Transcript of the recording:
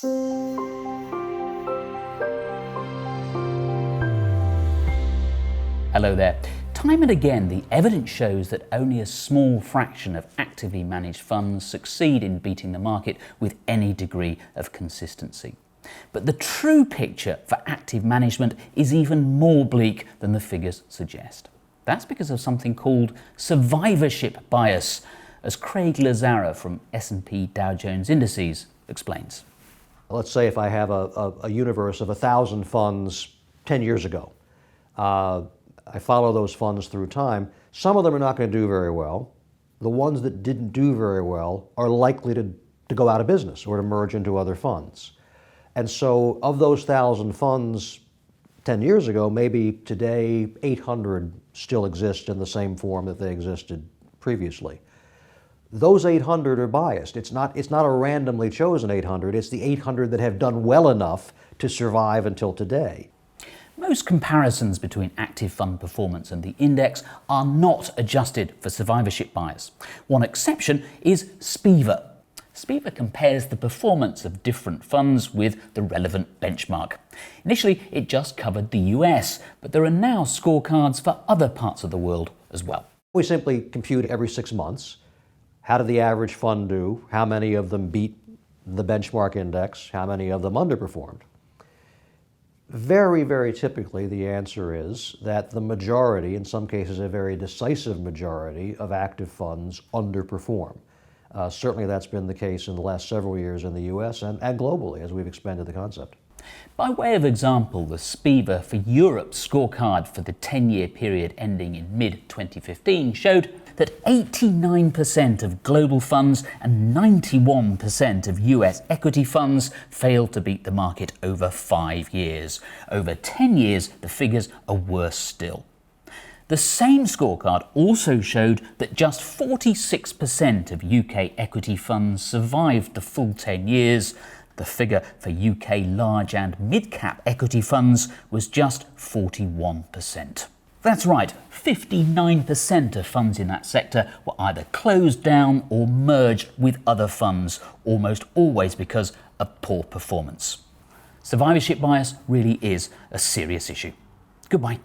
Hello there. Time and again, the evidence shows that only a small fraction of actively managed funds succeed in beating the market with any degree of consistency. But the true picture for active management is even more bleak than the figures suggest. That's because of something called survivorship bias, as Craig Lazzara from S&P Dow Jones Indices explains. Let's say if I have a universe of 1,000 funds 10 years ago. I follow those funds through time. Some of them are not going to do very well. The ones that didn't do very well are likely to go out of business or to merge into other funds. And so of those 1,000 funds 10 years ago, maybe today 800 still exist in the same form that they existed previously. Those 800 are biased. It's not a randomly chosen 800, it's the 800 that have done well enough to survive until today. Most comparisons between active fund performance and the index are not adjusted for survivorship bias. One exception is SPIVA. SPIVA compares the performance of different funds with the relevant benchmark. Initially, it just covered the US, but there are now scorecards for other parts of the world as well. We simply compute every 6 months. How did the average fund do? How many of them beat the benchmark index? How many of them underperformed? Very, very typically, the answer is that the majority, in some cases a very decisive majority, of active funds underperform. Certainly that's been the case in the last several years in the US and globally as we've expanded the concept. By way of example, the SPIVA for Europe scorecard for the 10-year period ending in mid-2015 showed that 89% of global funds and 91% of US equity funds failed to beat the market over 5 years. Over 10 years, the figures are worse still. The same scorecard also showed that just 46% of UK equity funds survived the full 10 years. The figure for UK large and mid-cap equity funds was just 41%. That's right, 59% of funds in that sector were either closed down or merged with other funds, almost always because of poor performance. Survivorship bias really is a serious issue. Goodbye.